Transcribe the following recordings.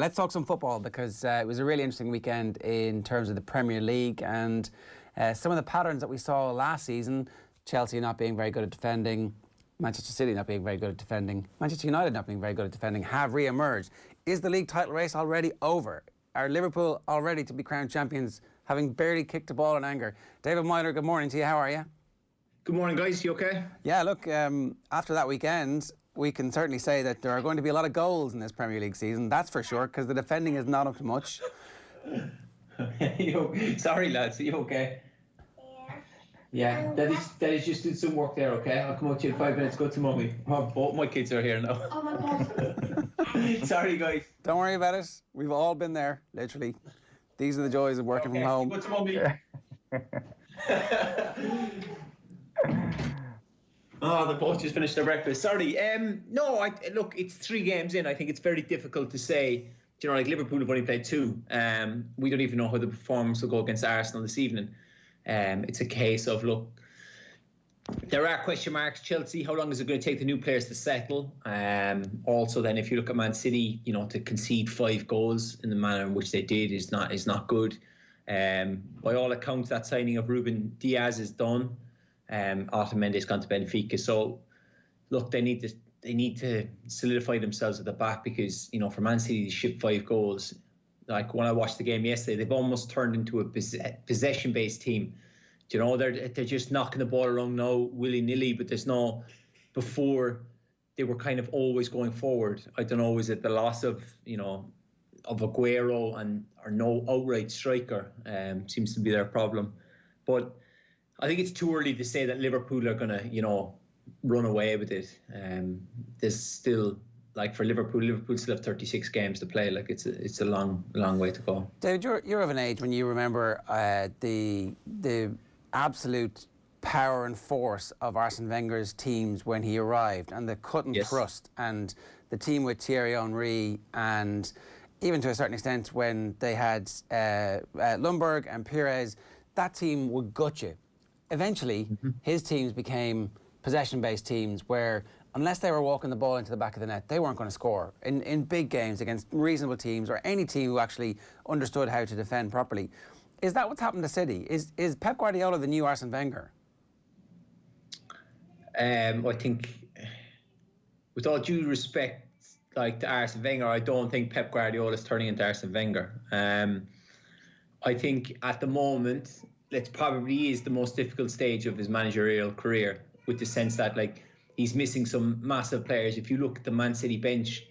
Let's talk some football because it was a really interesting weekend in terms of the Premier League and some of the patterns that we saw last season. Chelsea not being very good at defending, Manchester City not being very good at defending, Manchester United not being very good at defending, have re-emerged. Is the league title race already over? Are Liverpool already to be crowned champions, having barely kicked a ball in anger? David Meyler, good morning to you. How are you? Good morning, guys. You okay? Yeah, look, after that weekend, we can certainly say that there are going to be a lot of goals in this Premier League season, that's for sure, because the defending is not up to much. Sorry, lads. Are you okay? Yeah, Daddy's just did some work there, okay? I'll come out to you in 5 minutes. Go to mummy. Oh, both my kids are here now. Oh my God. Sorry, guys. Don't worry about it. We've all been there, literally. These are the joys of working from home. Go to mummy. Oh, they both just finished their breakfast. Sorry. No, look, it's 3 games in. I think it's very difficult to say. You know, like Liverpool have only played 2. We don't even know how the performance will go against Arsenal this evening. It's a case of, look, there are question marks. Chelsea, how long is it going to take the new players to settle? Also, then, if you look at Man City, you know, to concede 5 goals in the manner in which they did is not good. By all accounts, that signing of Ruben Diaz is done. Otamendi's gone to Benfica. So, look, they need to solidify themselves at the back because, you know, for Man City to ship 5 goals. Like when I watched the game yesterday, they've almost turned into a possession-based team. You know, they're just knocking the ball around now willy-nilly, but there's no. Before they were kind of always going forward. I don't know, is it the loss of, you know, of Aguero or no outright striker seems to be their problem. But I think it's too early to say that Liverpool are going to, you know, run away with it. There's still. Like for Liverpool still have 36 games to play. Like it's a long way to go. David, you're of an age when you remember the absolute power and force of Arsene Wenger's teams when he arrived, and the cut and thrust, and the team with Thierry Henry, and even to a certain extent when they had Ljungberg and Pires, that team would gut you. Eventually, his teams became possession-based teams where, unless they were walking the ball into the back of the net, they weren't going to score in big games against reasonable teams or any team who actually understood how to defend properly. Is that what's happened to City? Is Pep Guardiola the new Arsene Wenger? I think, with all due respect, like to Arsene Wenger, I don't think Pep Guardiola is turning into Arsene Wenger. I think at the moment, it probably is the most difficult stage of his managerial career, with the sense that, like, he's missing some massive players. If you look at the Man City bench,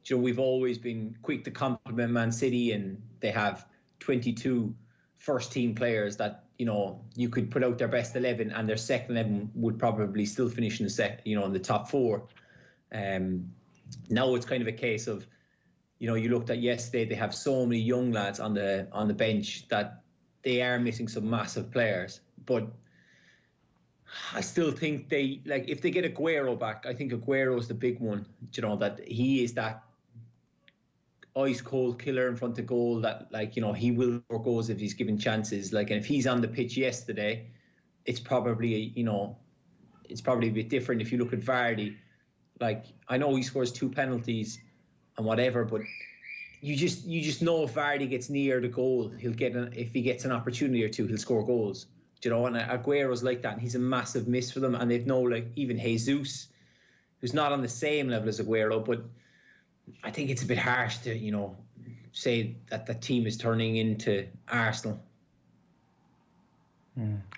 you know, we've always been quick to compliment Man City, and they have 22 first-team players that, you know, you could put out their best 11, and their second 11 would probably still finish in in the top 4. Now it's kind of a case of, you know, you looked at yesterday, they have so many young lads on the bench that they are missing some massive players, but I still think if they get Aguero back, I think Aguero is the big one. You know, that he is that ice cold killer in front of goal that, like, you know, he will score goals if he's given chances. Like, and if he's on the pitch yesterday, it's probably, you know, it's probably a bit different. If you look at Vardy, like, I know he scores 2 penalties and whatever, but you just know if Vardy gets near the goal, if he gets an opportunity or 2, he'll score goals. You know, and Aguero's like that, and he's a massive miss for them. And they've no, like, even Jesus, who's not on the same level as Aguero, but I think it's a bit harsh to, you know, say that the team is turning into Arsenal.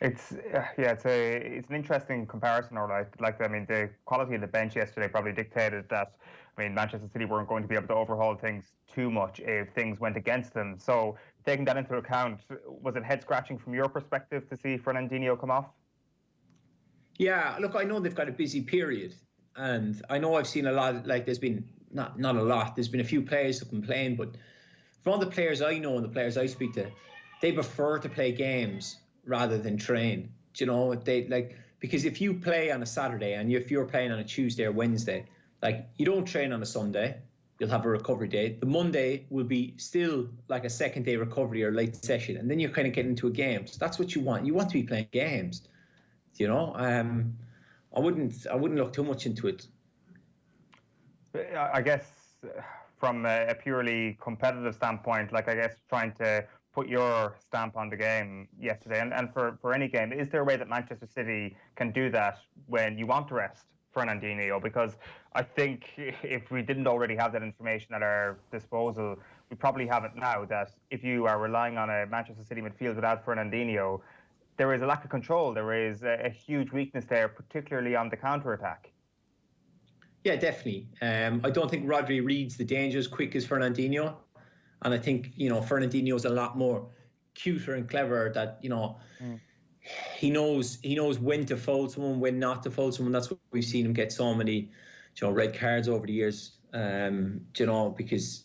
It's an interesting comparison. Or like I mean, the quality of the bench yesterday probably dictated that. I mean, Manchester City weren't going to be able to overhaul things too much if things went against them. So, taking that into account, was it head-scratching from your perspective to see Fernandinho come off? Yeah, look, I know they've got a busy period, and I know I've seen a lot. Like, there's been not a lot. There's been a few players who complain, but from all the players I know and the players I speak to, they prefer to play games rather than train. You know, because if you play on a Saturday and if you're playing on a Tuesday or Wednesday, like, you don't train on a Sunday, you'll have a recovery day. The Monday will be still like a second day recovery or late session, and then you're kind of getting into a game. So that's what you want. You want to be playing games, you know. I wouldn't look too much into it. I guess from a purely competitive standpoint, like I guess trying to put your stamp on the game yesterday, and for any game, is there a way that Manchester City can do that when you want to rest Fernandinho? Because I think if we didn't already have that information at our disposal, we probably have it now, that if you are relying on a Manchester City midfield without Fernandinho, there is a lack of control. There is a huge weakness there, particularly on the counter-attack. Yeah, definitely. I don't think Rodri reads the danger as quick as Fernandinho. And I think, Fernandinho is a lot more cuter and clever, that, he knows when to foul someone, when not to foul someone. That's what we've seen him get so many, red cards over the years, because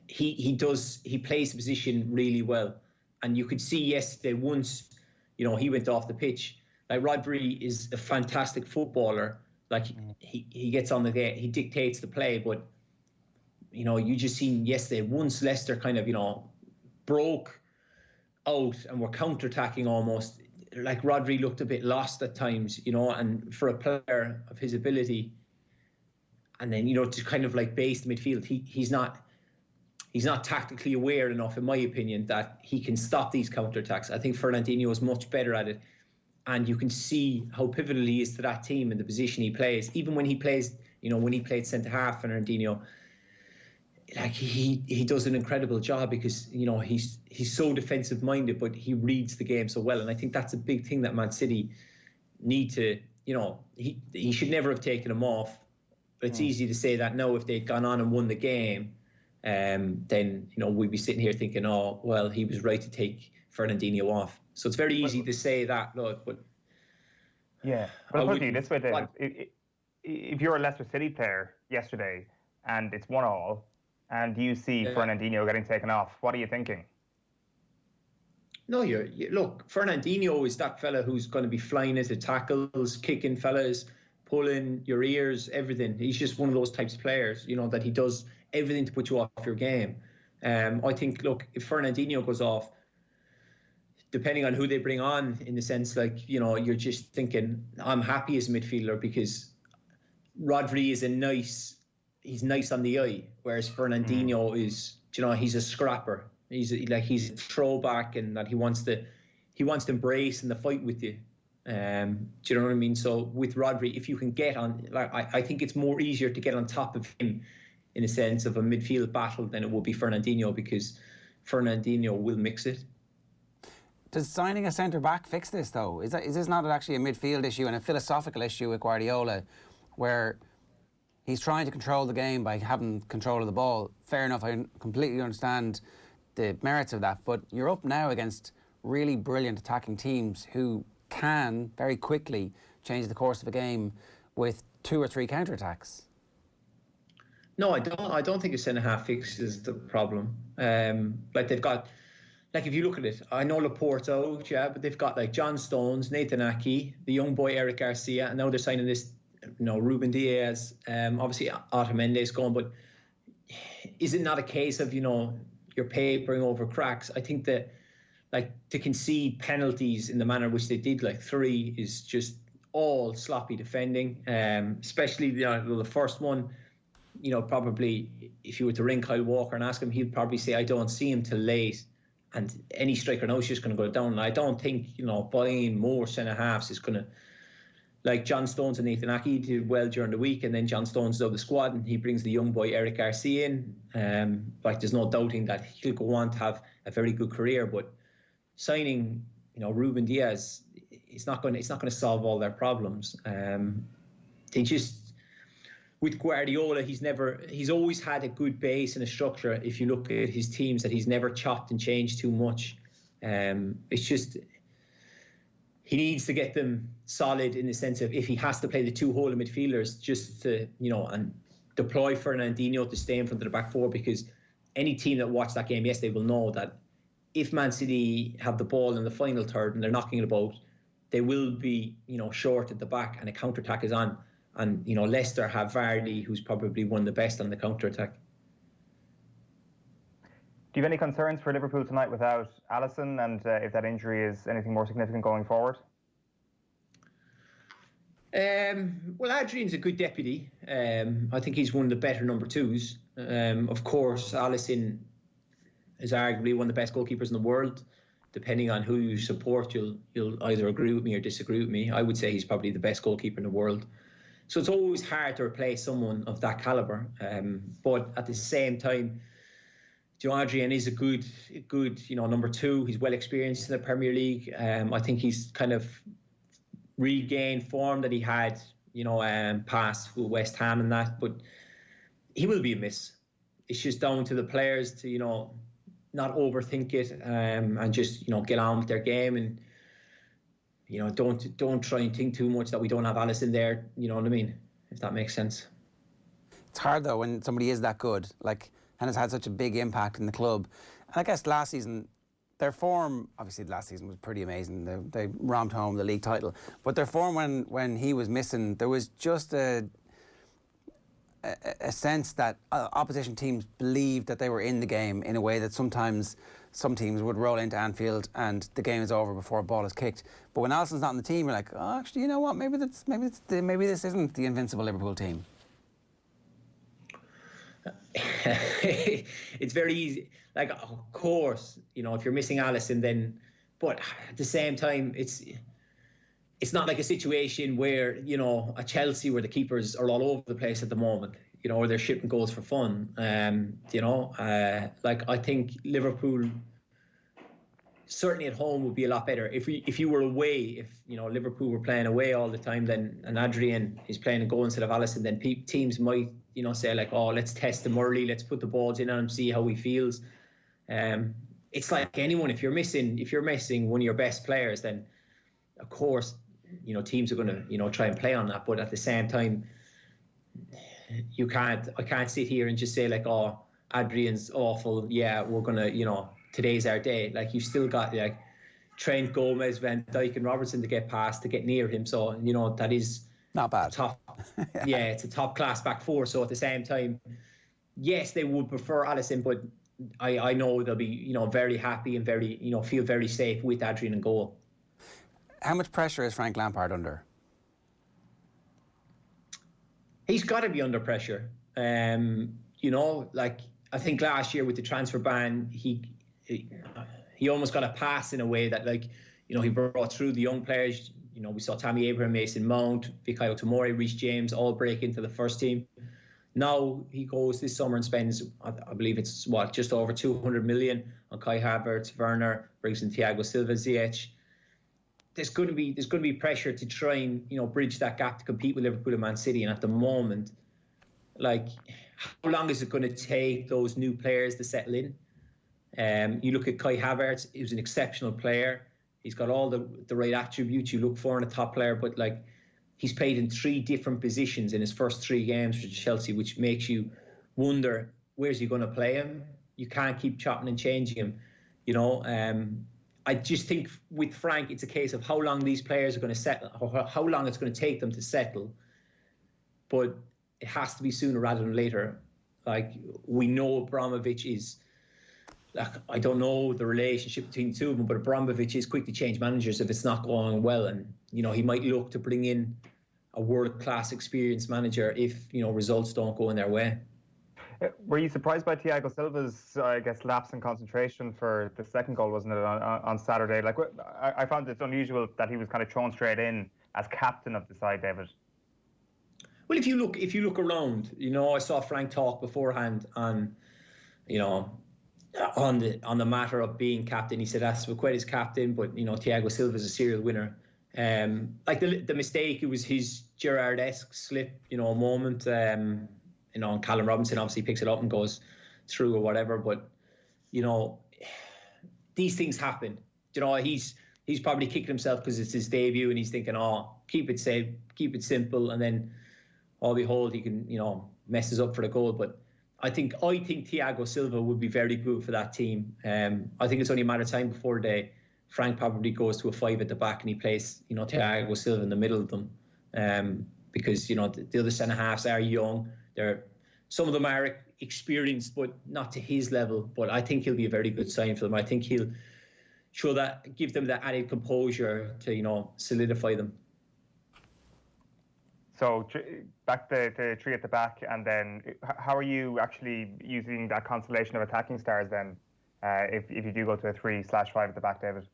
he plays the position really well. And you could see yesterday, once, he went off the pitch. Like, Rodri is a fantastic footballer. Like, he gets on the game, he dictates the play, but you just seen yesterday, once Leicester kind of, broke out and were counter-attacking almost, like, Rodri looked a bit lost at times, and for a player of his ability, and then, to kind of like base the midfield, he's not tactically aware enough, in my opinion, that he can stop these counter-attacks. I think Fernandinho is much better at it. And you can see how pivotal he is to that team and the position he plays. Even when he plays, when he played centre-half, Fernandinho, like, he does an incredible job, because, he's so defensive-minded, but he reads the game so well. And I think that's a big thing that Man City need to, he should never have taken him off. But it's easy to say that now. If they'd gone on and won the game, then, we'd be sitting here thinking, oh, well, he was right to take Fernandinho off. So it's very easy to say that, look, but... Yeah, but I'll put it this way, David. If you're a Leicester City player yesterday and it's 1-1 and you see Fernandinho getting taken off, what are you thinking? No, look, Fernandinho is that fella who's going to be flying into tackles, kicking fellas, pulling your ears, everything. He's just one of those types of players, that he does everything to put you off your game. I think, look, if Fernandinho goes off, depending on who they bring on, in the sense, like, you're just thinking, I'm happy as a midfielder, because Rodri is he's nice on the eye, whereas Fernandinho is, he's a scrapper. He's a throwback, and that he wants to embrace in the fight with you. Do you know what I mean? So with Rodri, if you can get on, like, I think it's more easier to get on top of him in a sense of a midfield battle than it would be Fernandinho, because Fernandinho will mix it. Does signing a centre-back fix this, though? Is this not actually a midfield issue and a philosophical issue with Guardiola, where he's trying to control the game by having control of the ball? Fair enough, I completely understand the merits of that, but you're up now against really brilliant attacking teams who can very quickly change the course of a game with 2 or 3 counterattacks. No, I don't think a centre-half fixes the problem. Like, they've got... Like, if you look at it, I know Laporte's out, but they've got, like, John Stones, Nathan Ake, the young boy Eric Garcia, and now they're signing this, Ruben Diaz, obviously Otamendi's going, but is it not a case of, you're papering over cracks? I think that, like, to concede penalties in the manner which they did, like 3, is just all sloppy defending, especially the first one. Probably if you were to ring Kyle Walker and ask him, he'd probably say, I don't see him till late. And any striker now is just going to go down. And I don't think, buying more centre-halves is going to... Like, John Stones and Nathan Ake did well during the week, and then John Stones is out of the squad, and he brings the young boy Eric Garcia in. Like, there's no doubting that he'll go on to have a very good career. But signing, Ruben Diaz, it's not going to solve all their problems. They just... With Guardiola, he's always had a good base and a structure. If you look at his teams, that he's never chopped and changed too much. It's just, he needs to get them solid in the sense of, if he has to play the 2 holding midfielders, just to, and deploy Fernandinho to stay in front of the back 4, because any team that watched that game yesterday will know that if Man City have the ball in the final third and they're knocking it about, they will be, short at the back, and a counter-attack is on. And, Leicester have Vardy, who's probably one of the best on the counter-attack. Do you have any concerns for Liverpool tonight without Alisson, and if that injury is anything more significant going forward? Well, Adrian's a good deputy. I think he's one of the better number twos. Of course, Alisson is arguably one of the best goalkeepers in the world. Depending on who you support, you'll either agree with me or disagree with me. I would say he's probably the best goalkeeper in the world. So it's always hard to replace someone of that caliber. But at the same time, Adrian is a good, number two. He's well experienced in the Premier League. I think he's kind of regained form that he had, past West Ham and that. But he will be a miss. It's just down to the players to, not overthink it and just, get on with their game and, don't try and think too much that we don't have Alisson there. You know what I mean? If that makes sense. It's hard though when somebody is that good, and has had such a big impact in the club. And I guess last season, their form, obviously last season was pretty amazing. They romped home the league title. But their form when he was missing, there was just a sense that opposition teams believed that they were in the game in a way that sometimes some teams would roll into Anfield and the game is over before a ball is kicked. But when Alisson's not in the team, you're like, oh, actually, you know what? Maybe this isn't the invincible Liverpool team. It's very easy. Of course, if you're missing Alisson, then, but at the same time, it's not like a situation where, a Chelsea where the keepers are all over the place at the moment, or they're shipping goals for fun. I think Liverpool, certainly at home, would be a lot better. If you were away, if, Liverpool were playing away all the time, then, and Adrian is playing a goal instead of Alisson, then teams might, say let's test him early, let's put the balls in on him, see how he feels. It's like anyone, if you're missing one of your best players, then of course, teams are going to, try and play on that. But at the same time, I can't sit here and just say Adrian's awful. Yeah, we're going to, today's our day. You've still got Trent, Gomez, Van Dijk and Robertson to get past, to get near him. So, that is not bad. Top. Yeah, it's a top class back four. So at the same time, yes, they would prefer Alisson, but I know they'll be, very happy and very, feel very safe with Adrian and goal. How much pressure is Frank Lampard under? He's got to be under pressure. I think last year with the transfer ban, he almost got a pass in a way that, he brought through the young players. We saw Tammy Abraham, Mason Mount, Fikayo Tomori, Reece James all break into the first team. Now he goes this summer and spends, I believe it's just over 200 million on Kai Havertz, Werner, brings in Thiago Silva, Ziyech. There's going to be pressure to try and bridge that gap to compete with Liverpool and Man City. And at the moment, how long is it going to take those new players to settle in? You look at Kai Havertz; he was an exceptional player. He's got all the right attributes you look for in a top player, but he's played in 3 different positions in his first 3 games for Chelsea, which makes you wonder, where's he going to play him? You can't keep chopping and changing him. I just think with Frank, it's a case of how long these players are going to settle, or how long it's going to take them to settle. But it has to be sooner rather than later. We know Abramovich is, I don't know the relationship between the two of them, but Abramovich is quick to change managers if it's not going well. And, he might look to bring in a world-class experienced manager if, results don't go in their way. Were you surprised by Thiago Silva's, lapse in concentration for the second goal, wasn't it, on Saturday? I found it unusual that he was kind of thrown straight in as captain of the side, David. Well, if you look around, I saw Frank talk beforehand on the matter of being captain. He said Azpilicueta is captain, but Thiago Silva is a serial winner. The mistake, it was his Gerrard-esque slip, moment. And Callum Robinson obviously picks it up and goes through or whatever. But these things happen. He's probably kicking himself because it's his debut, and he's thinking, keep it safe, keep it simple, and then behold, he can messes up for the goal. But I think Thiago Silva would be very good for that team. I think it's only a matter of time before Frank probably goes to a 5 at the back and he plays Thiago Silva in the middle of them, because the other centre halves are young. Some of them are experienced, but not to his level. But I think he'll be a very good sign for them. I think he'll give them that added composure to solidify them. So back the three at the back, and then how are you actually using that constellation of attacking stars then, if you do go to a 3/5 at the back, David?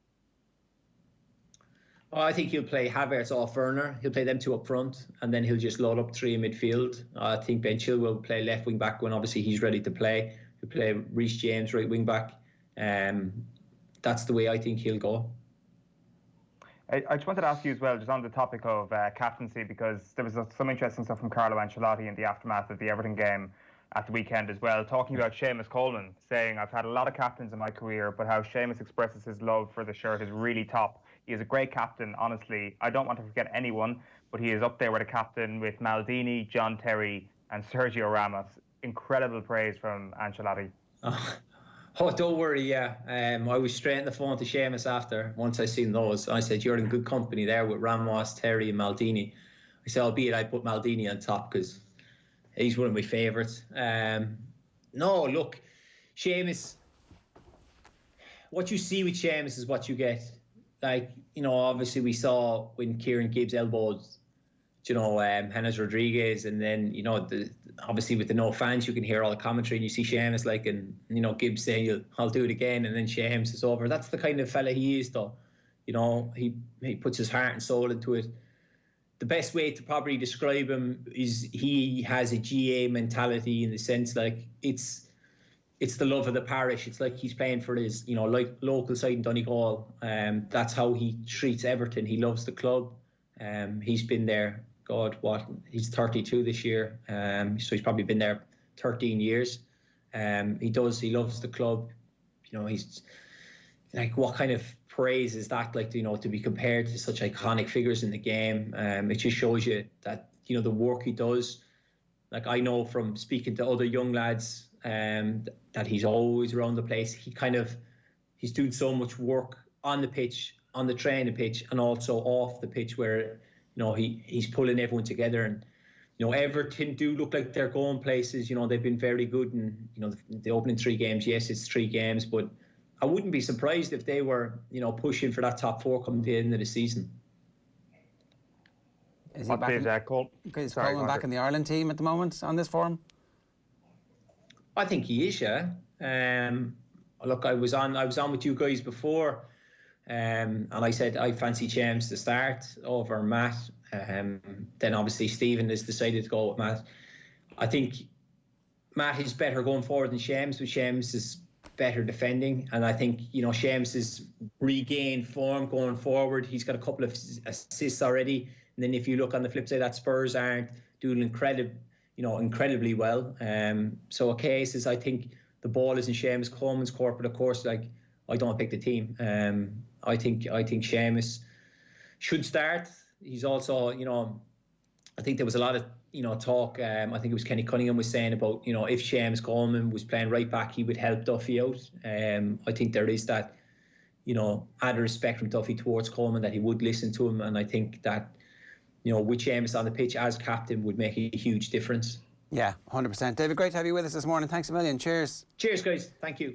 Oh, I think he'll play Havertz off Werner. He'll play them two up front, and then he'll just load up three in midfield. I think Ben Chilwell will play left wing back when obviously he's ready to play. He'll play Reece James right wing back. That's the way I think he'll go. I just wanted to ask you as well, just on the topic of captaincy, because there was some interesting stuff from Carlo Ancelotti in the aftermath of the Everton game at the weekend as well, talking about Seamus Coleman, saying, I've had a lot of captains in my career, but how Seamus expresses his love for the shirt is really top. He is a great captain, honestly. I don't want to forget anyone, but he is up there with a captain with Maldini, John Terry, and Sergio Ramos. Incredible praise from Ancelotti. Oh, don't worry, yeah. I was straight on the phone to Seamus after, once I seen those. I said, you're in good company there with Ramos, Terry and Maldini. I said, albeit I put Maldini on top because he's one of my favourites. No, look, Seamus, what you see with Seamus is what you get. Like, obviously we saw when Kieran Gibbs elbowed, James Rodriguez, and then, obviously with the no fans, you can hear all the commentary and you see Seamus and Gibbs saying, I'll do it again, and then Seamus is over. That's the kind of fella he is, though. He puts his heart and soul into it. The best way to probably describe him is he has a GAA mentality, in the sense like it's the love of the parish. It's like he's playing for his, like local side in Donegal. That's how he treats Everton. He loves the club. He's been there, he's 32 this year. So he's probably been there 13 years. He loves the club. He's like, what kind of praise is that, like, to be compared to such iconic figures in the game? It just shows you that, the work he does. Like, I know from speaking to other young lads, that he's always around the place. He's doing so much work on the pitch, on the training pitch, and also off the pitch, where he's pulling everyone together. And Everton do look like they're going places. They've been very good, and the opening 3 games. Yes, it's 3 games, but I wouldn't be surprised if they were pushing for that top 4 coming to the end of the season. Is he back? Is Coleman back in the Ireland team at the moment on this form? I think he is, yeah. Look, I was on with you guys before, and I said I fancy James to start over Matt. Then obviously Stephen has decided to go with Matt. I think Matt is better going forward than Seamus, but Seamus is better defending, and I think Seamus has regained form going forward. He's got a couple of assists already, and then if you look on the flip side, that Spurs aren't doing incredibly well. So a case is, I think the ball is in Seamus Coleman's court, but of course, like, I don't pick the team. I think Seamus should start. He's also, I think there was a lot of talk. I think it was Kenny Cunningham was saying about if Seamus Coleman was playing right back, he would help Duffy out. I think there is that added respect from Duffy towards Coleman, that he would listen to him, and I think that with Seamus on the pitch as captain would make a huge difference. Yeah, 100%. David, great to have you with us this morning. Thanks a million. Cheers. Cheers, guys. Thank you.